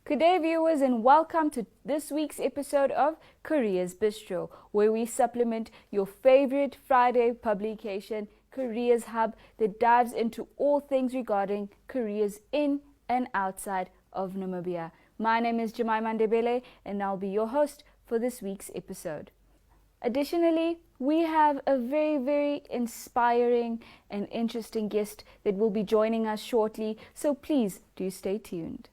Good day, viewers, and welcome to this week's episode of Careers Bistro, where we supplement your favorite Friday publication, Careers Hub, that dives into all things regarding careers in and outside of Namibia. My name is Manthe-Grobler, and I'll be your host for this week's episode. Additionally, we have a very inspiring and interesting guest that will be joining us shortly, so please do stay tuned.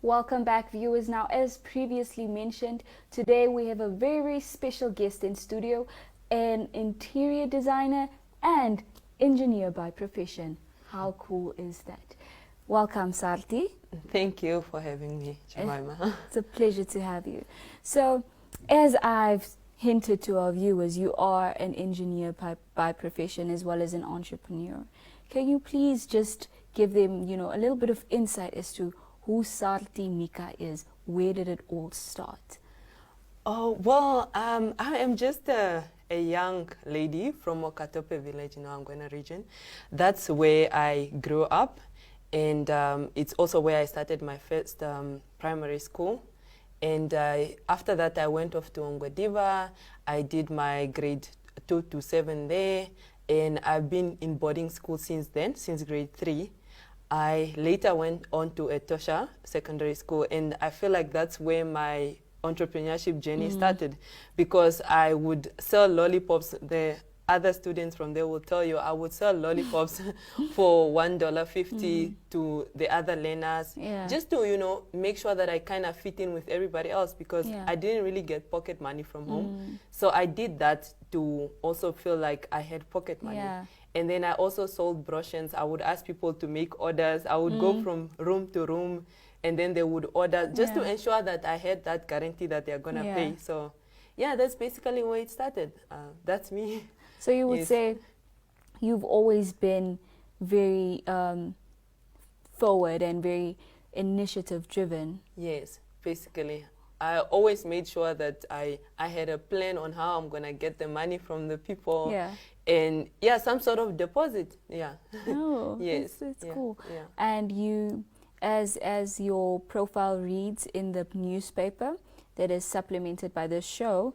Welcome back, viewers. Now, as previously mentioned, today we have a very special guest in studio, an interior designer and engineer by profession. How cool is that? Welcome, Saarty. Thank you for having me, Jemima. It's a pleasure to have you. So, as I've hinted to our viewers, you are an engineer by profession as well as an entrepreneur. Can you please just give them, a little bit of insight as to who Saarty Mikka is? Where did it all start? Oh, well, I am just a young lady from Okatope village in Angwena region. That's where I grew up, and it's also where I started my first primary school. And after that, I went off to Ongwediva. I did my grade 2 to 7 there, and I've been in boarding school since then, since grade 3. I later went on to Etosha Secondary School, and I feel like that's where my entrepreneurship journey started, because I would sell lollipops. The other students from there will tell you I would sell lollipops for $1.50 to the other learners, just to, make sure that I kind of fit in with everybody else, because I didn't really get pocket money from home. So I did that to also feel like I had pocket money. And then I also sold brochures. I would ask people to make orders. I would go from room to room, and then they would order just to ensure that I had that guarantee that they're going to pay. So, that's basically where it started. That's me. So you would say you've always been very forward and very initiative-driven. Yes, basically. I always made sure that I had a plan on how I'm going to get the money from the people. And some sort of deposit. Oh, yes, that's cool. And you, as your profile reads in the newspaper that is supplemented by this show,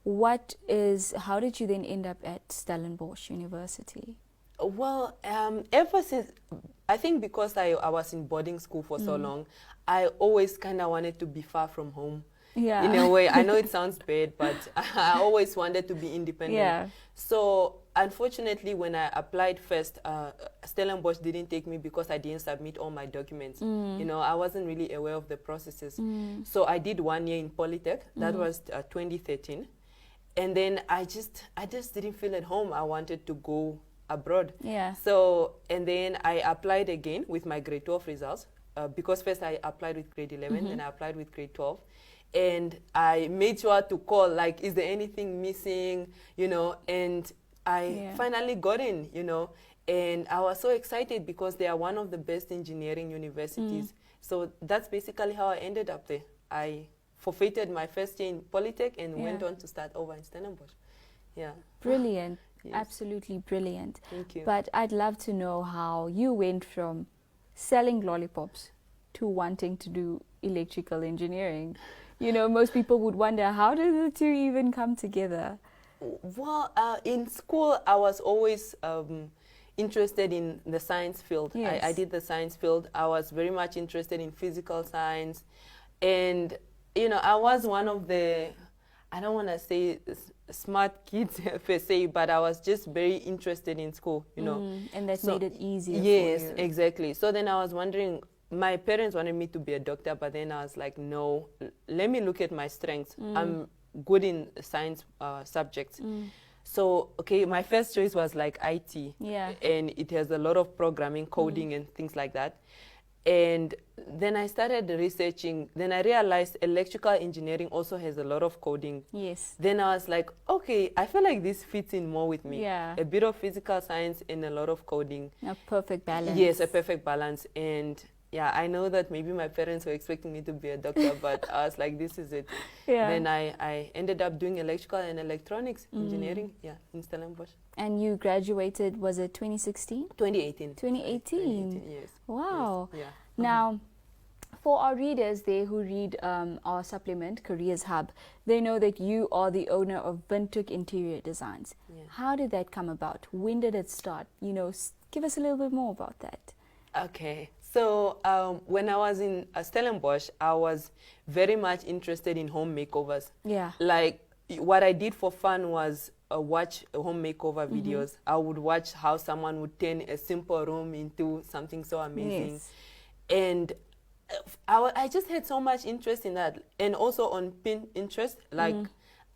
how did you then end up at Stellenbosch University? Well, ever since, I think because I was in boarding school for so long, I always kind of wanted to be far from home. In a way. I know it sounds bad, but I always wanted to be independent. So unfortunately, when I applied first, Stellenbosch didn't take me because I didn't submit all my documents. I wasn't really aware of the processes. So I did 1 year in Polytech. That was 2013. And then I just didn't feel at home. I wanted to go abroad. So, and then I applied again with my grade 12 results, because first I applied with grade 11, then I applied with grade 12. And I made sure to call, like, is there anything missing, and I finally got in, and I was so excited because they are one of the best engineering universities. So that's basically how I ended up there. I forfeited my first year in Polytech and went on to start over in Stellenbosch. Brilliant. Yes. Absolutely brilliant. Thank you. But I'd love to know how you went from selling lollipops to wanting to do electrical engineering. Most people would wonder, how did the two even come together? Well, in school, I was always interested in the science field. I did the science field. I was very much interested in physical science. And, I was one of the, I don't want to say smart kids per se, but I was just very interested in school, And that made it easier for you. Yes, exactly. So then I was wondering, my parents wanted me to be a doctor, but then I was like, no, let me look at my strengths. I'm good in science subjects. So, my first choice was like IT. And it has a lot of programming, coding, and things like that. And then I started researching. Then I realized electrical engineering also has a lot of coding. Yes. Then I was like, okay, I feel like this fits in more with me. Yeah. A bit of physical science and a lot of coding. A perfect balance. Yes, a perfect balance. And yeah, I know that maybe my parents were expecting me to be a doctor, but I was like, this is it. Yeah. Then I ended up doing electrical and electronics engineering, in Stellenbosch. And you graduated, was it 2016? 2018. 2018. Yes. Wow. Yes. Yeah. Now, for our readers there who read our supplement, Careers Hub, they know that you are the owner of Windhoek Interior Designs. Yeah. How did that come about? When did it start? You know, give us a little bit more about that. Okay. So when I was in Stellenbosch, I was very much interested in home makeovers. Yeah. Like what I did for fun was watch home makeover videos. I would watch how someone would turn a simple room into something so amazing. Yes. And I just had so much interest in that. And also on Pinterest, like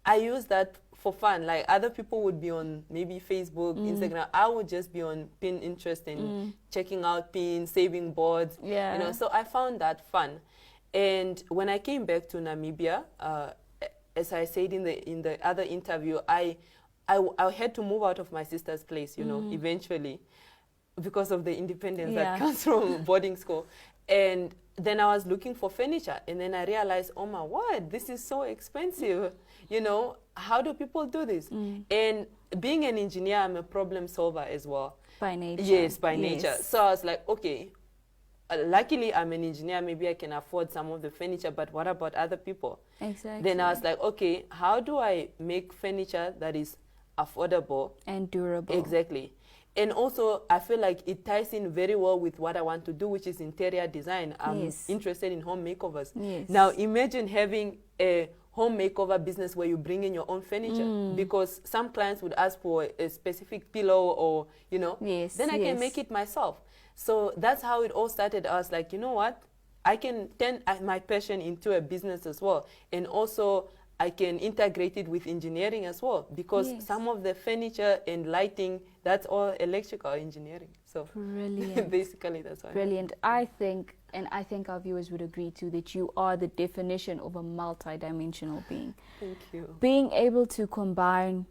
I use that for fun. Like other people would be on maybe Facebook, Instagram. I would just be on Pinterest and checking out pins, saving boards. Yeah. You know, so I found that fun. And when I came back to Namibia, as I said in the other interview, I had to move out of my sister's place, you know, eventually, because of the independence that comes from boarding school. And then I was looking for furniture, and then I realized, oh my word, this is so expensive. You know, how do people do this? And being an engineer, I'm a problem solver as well. By nature. Yes, by nature. So I was like, okay, luckily I'm an engineer, maybe I can afford some of the furniture, but what about other people? Exactly. Then I was like, okay, how do I make furniture that is affordable and durable? Exactly. And also, I feel like it ties in very well with what I want to do, which is interior design. I'm interested in home makeovers. Yes. Now, imagine having a home makeover business where you bring in your own furniture, because some clients would ask for a specific pillow or, you know, then I can make it myself. So that's how it all started. I was like, you know what? I can turn my passion into a business as well. And also, I can integrate it with engineering as well, because some of the furniture and lighting, that's all electrical engineering. So brilliant. Basically, that's why. Brilliant. I think our viewers would agree too, that you are the definition of a multi-dimensional being. Thank you. Being able to combine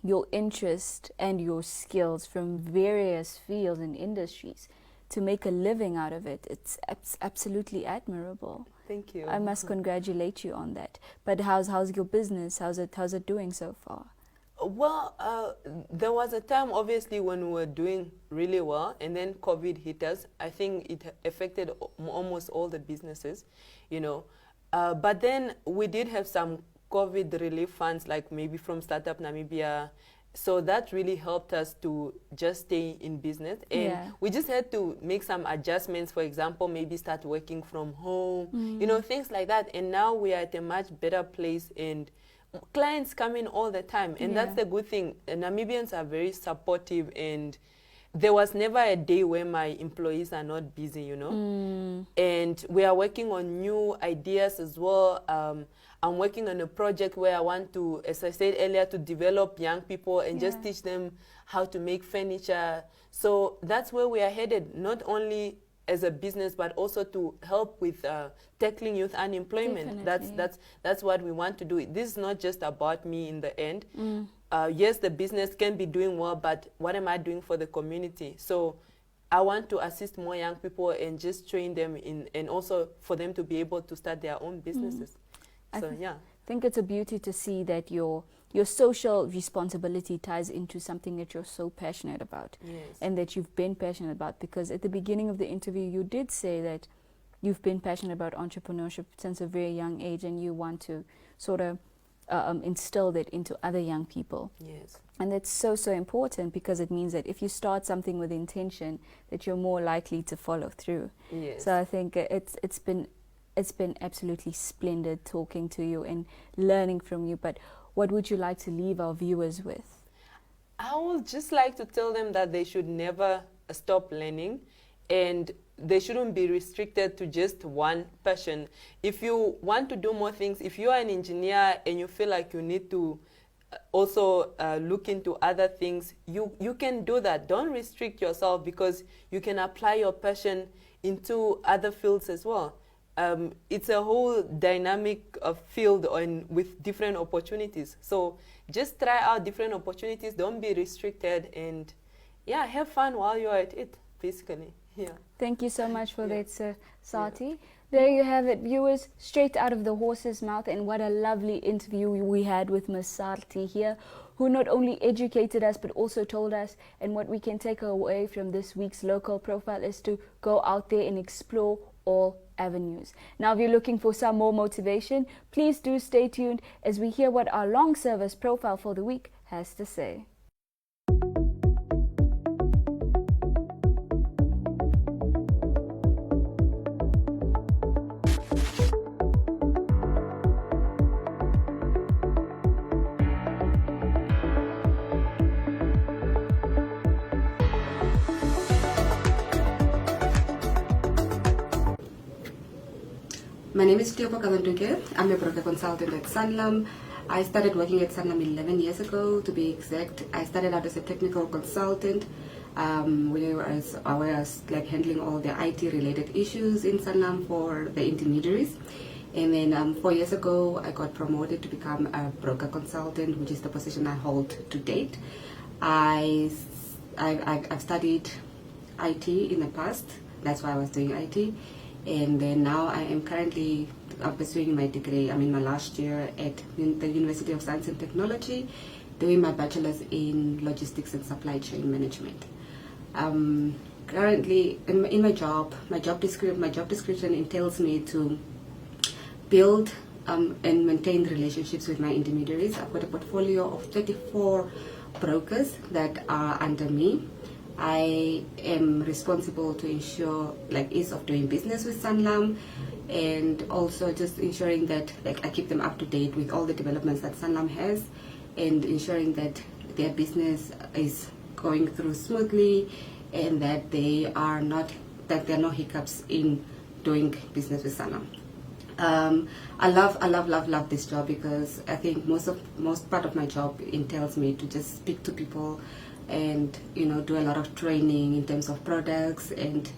your interest and your skills from various fields and industries to make a living out of it, it's absolutely admirable. Thank you. I must congratulate you on that. But how's your business? How's it doing so far? Well, there was a time, obviously, when we were doing really well, and then COVID hit us. I think it affected almost all the businesses, you know. But then we did have some COVID relief funds, like maybe from Startup Namibia. So that really helped us to just stay in business. And we just had to make some adjustments. For example, maybe start working from home, you know, things like that. And now we are at a much better place, and clients come in all the time. And that's the good thing. Namibians are very supportive, and there was never a day where my employees are not busy, you know. And we are working on new ideas as well. I'm working on a project where I want to, as I said earlier, to develop young people and just teach them how to make furniture. So that's where we are headed, not only as a business, but also to help with tackling youth unemployment. That's what we want to do. This is not just about me in the end. Yes, the business can be doing well, but what am I doing for the community? So I want to assist more young people and just train them in, and also for them to be able to start their own businesses. So I think it's a beauty to see that your social responsibility ties into something that you're so passionate about, and that you've been passionate about. Because at the beginning of the interview, you did say that you've been passionate about entrepreneurship since a very young age, and you want to sort of instill that into other young people. Yes. And that's so important, because it means that if you start something with intention, that you're more likely to follow through. Yes. So I think it's been absolutely splendid talking to you and learning from you. But what would you like to leave our viewers with? I would just like to tell them that they should never stop learning, and they shouldn't be restricted to just one passion. If you want to do more things, if you are an engineer and you feel like you need to also look into other things, you can do that. Don't restrict yourself, because you can apply your passion into other fields as well. It's a whole dynamic field with different opportunities. So just try out different opportunities. Don't be restricted, and yeah, have fun while you're at it, basically. Yeah. Thank you so much for that, Saarty. Yeah. There you have it, viewers, straight out of the horse's mouth. And what a lovely interview we had with Ms. Saarty here, who not only educated us but also told us, and what we can take away from this week's local profile is to go out there and explore all avenues. Now, if you're looking for some more motivation, please do stay tuned as we hear what our long service profile for the week has to say. My name is I'm a broker consultant at Sanlam. I started working at Sanlam 11 years ago, to be exact. I started out as a technical consultant, where I was like handling all the IT-related issues in Sanlam for the intermediaries. And then 4 years ago, I got promoted to become a broker consultant, which is the position I hold to date. I've studied IT in the past. That's why I was doing IT. And then now I am currently pursuing my degree. I'm in my last year at the University of Science and Technology, doing my bachelor's in logistics and supply chain management. Currently, in my job description entails me to build and maintain relationships with my intermediaries. I've got a portfolio of 34 brokers that are under me. I am responsible to ensure ease of doing business with Sanlam, and also just ensuring that I keep them up to date with all the developments that Sanlam has, and ensuring that their business is going through smoothly, and that there are no hiccups in doing business with Sanlam. I love this job, because I think most part of my job entails me to just speak to people and do a lot of training in terms of products and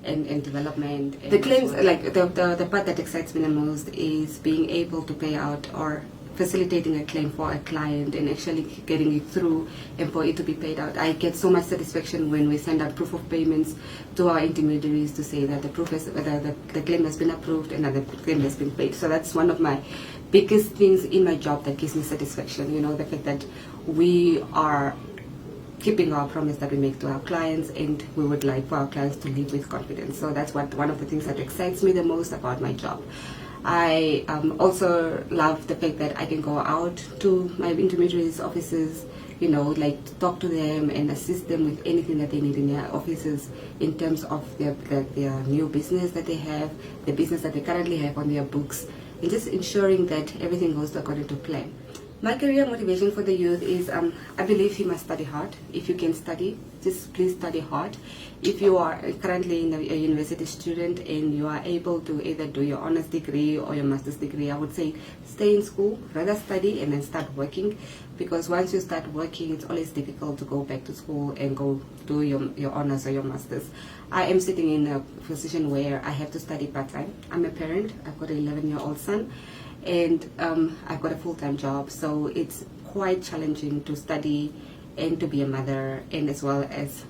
development. And the claims, the part that excites me the most is being able to pay out or facilitating a claim for a client and actually getting it through and for it to be paid out. I get so much satisfaction when we send out proof of payments to our intermediaries to say that the claim has been approved and that the claim has been paid. So that's one of my biggest things in my job that gives me satisfaction. The fact that we are keeping our promise that we make to our clients, and we would like for our clients to live with confidence. So that's one of the things that excites me the most about my job. I also love the fact that I can go out to my intermediaries' offices, talk to them and assist them with anything that they need in their offices in terms of their new business that they have, the business that they currently have on their books, and just ensuring that everything goes according to plan. My career motivation for the youth is, I believe you must study hard. If you can study, just please study hard. If you are currently a university student and you are able to either do your honors degree or your master's degree, I would say stay in school, rather study and then start working, because once you start working, it's always difficult to go back to school and go do your honors or your master's. I am sitting in a position where I have to study part-time. I'm a parent. I've got an 11-year-old son. And I've got a full-time job, so it's quite challenging to study and to be a mother, and as well as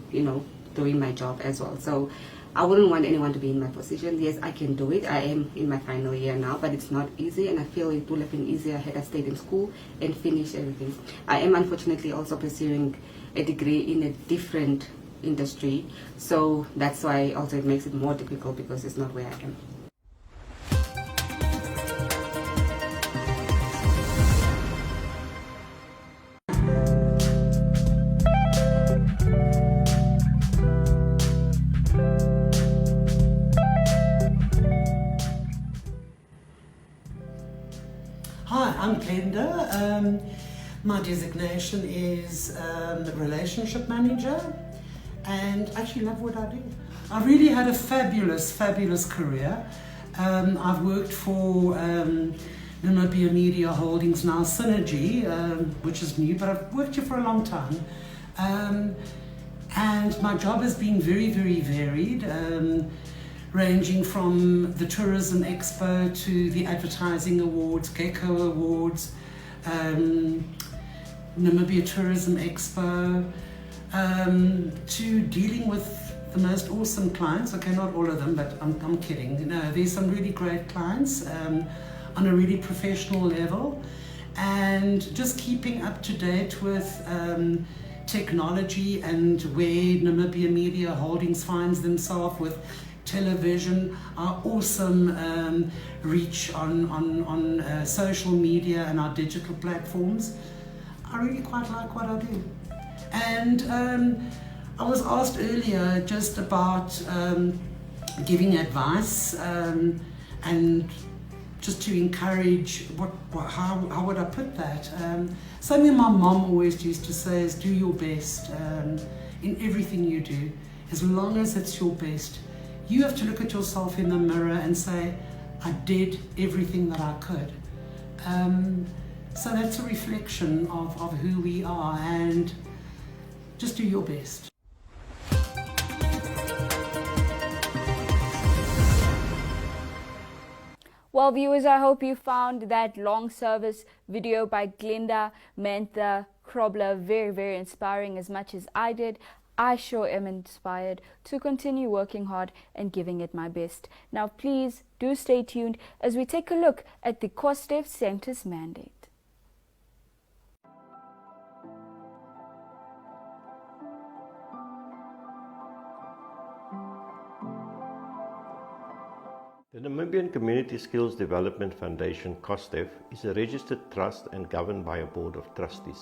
doing my job as well. So I wouldn't want anyone to be in my position. Yes, I can do it. I am in my final year now, but it's not easy, and I feel it would have been easier had I stayed in school and finished everything. I am unfortunately also pursuing a degree in a different industry, so that's why also it makes it more difficult, because it's not where I am. Hi, I'm Glenda. My designation is relationship manager, and I actually love what I do. I really had a fabulous career. I've worked for Namibia Media Holdings, now Synergy, which is new, but I've worked here for a long time. And my job has been very varied. ranging from the Tourism Expo to the Advertising Awards, Gecko Awards, Namibia Tourism Expo, to dealing with the most awesome clients. Okay, not all of them, but I'm kidding. No, there's some really great clients on a really professional level, and just keeping up to date with technology and where Namibia Media Holdings finds themselves with television, our awesome reach on social media and our digital platforms. I really quite like what I do. And I was asked earlier just about giving advice and just to encourage, how would I put that? Something my mom always used to say is do your best in everything you do, as long as it's your best. You have to look at yourself in the mirror and say, I did everything that I could. So that's a reflection of who we are, and just do your best. Well, viewers, I hope you found that long service video by Glenda Manthe-Grobler very, very inspiring as much as I did. I sure am inspired to continue working hard and giving it my best. Now, please do stay tuned as we take a look at the Cosdef Centre's mandate. The Namibian Community Skills Development Foundation, Cosdef, is a registered trust and governed by a board of trustees.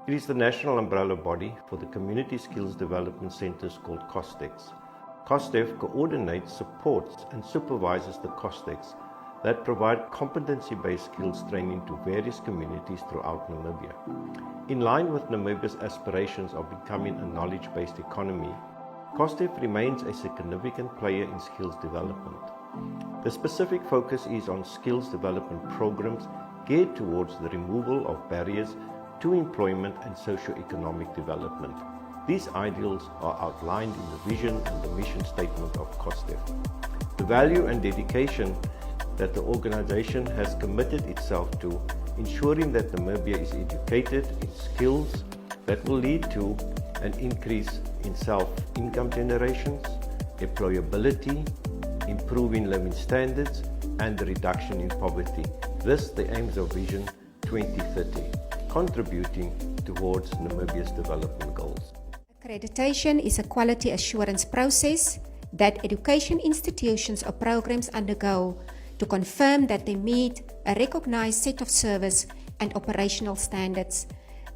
It is the national umbrella body for the community skills development centres called Cosdex. Cosdef coordinates, supports and supervises the Cosdex that provide competency-based skills training to various communities throughout Namibia. In line with Namibia's aspirations of becoming a knowledge-based economy, Cosdef remains a significant player in skills development. The specific focus is on skills development programs geared towards the removal of barriers to employment and socio-economic development. These ideals are outlined in the vision and the mission statement of Cosdef. The value and dedication that the organization has committed itself to ensuring that Namibia is educated in skills that will lead to an increase in self-income generations, employability, improving living standards, and the reduction in poverty. This the aims of Vision 2030, contributing towards Namibia's development goals. Accreditation is a quality assurance process that education institutions or programs undergo to confirm that they meet a recognized set of service and operational standards.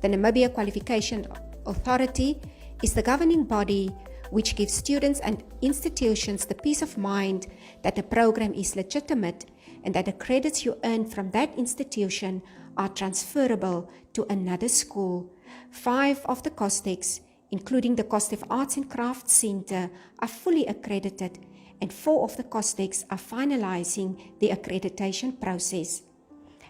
The Namibia Qualification Authority is the governing body which gives students and institutions the peace of mind that the program is legitimate and that the credits you earn from that institution are transferable to another school. 5 of the Cosdex, including the Cosdef Arts and Crafts Centre, are fully accredited, and 4 of the Cosdex are finalizing the accreditation process.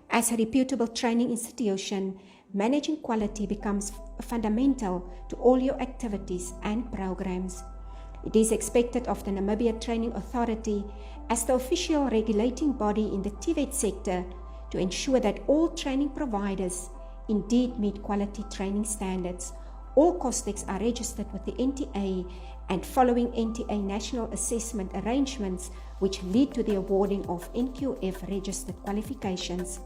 As a reputable training institution, managing quality becomes fundamental to all your activities and programs. It is expected of the Namibia Training Authority, as the official regulating body in the TVET sector, to ensure that all training providers indeed meet quality training standards. All Cosdex are registered with the NTA and following NTA national assessment arrangements which lead to the awarding of NQF registered qualifications.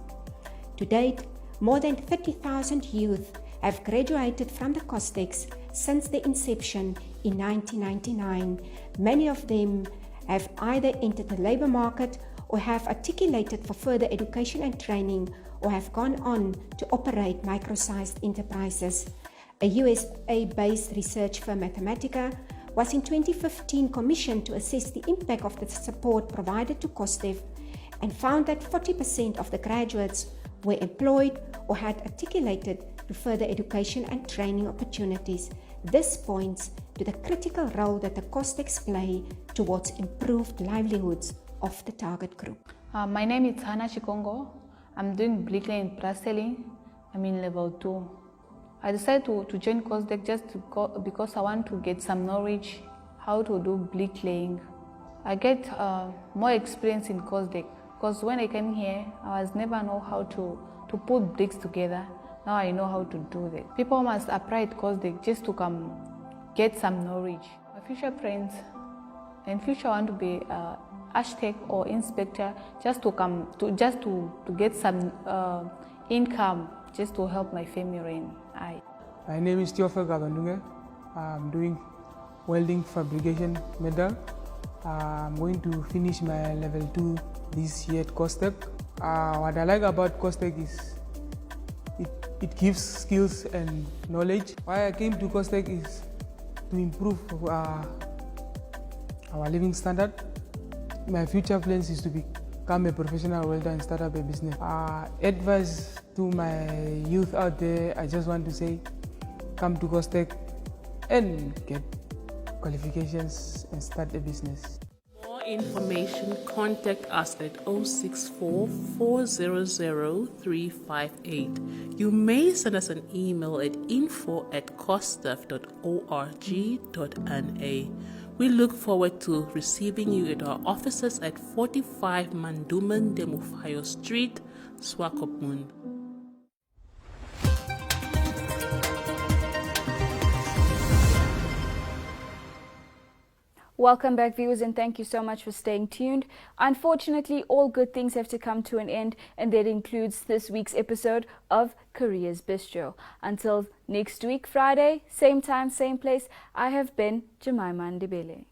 To date, more than 30,000 youth have graduated from the Cosdex since their inception in 1999. Many of them have either entered the labour market or have articulated for further education and training, or have gone on to operate micro-sized enterprises. A USA-based research firm, Mathematica, was in 2015 commissioned to assess the impact of the support provided to Cosdef and found that 40% of the graduates were employed or had articulated to further education and training opportunities. This points to the critical role that the Cosdex play towards improved livelihoods of the target group. My name is Hannah Chikongo. I'm doing bricklaying and plastering. I'm in level 2. I decided to join Cosdef just because I want to get some knowledge how to do bricklaying. I get more experience in Cosdef because when I came here, I was never know how to put bricks together. Now I know how to do that. People must apply at Cosdef just to come get some knowledge. My future friends, in future I want to be architect or inspector just to come to get some income just to help my family and I. My name is Theophil Gabandunga. I'm doing welding fabrication metal. I'm going to finish my level 2 this year at Cosdef. What I like about Cosdef is it gives skills and knowledge. Why I came to Cosdef is to improve our living standard. My future plans is to become a professional welder and start up a business. Advice to my youth out there, I just want to say, come to Cosdef and get qualifications and start a business. For more information, contact us at 064 400 358. You may send us an email at info@cosdef.org.na. We look forward to receiving you at our offices at 45 Manduman Demufayo Street, Swakopmund. Welcome back, viewers, and thank you so much for staying tuned. Unfortunately, all good things have to come to an end, and that includes this week's episode of Careers Bistro. Until next week, Friday, same time, same place, I have been Jemima Ndebele.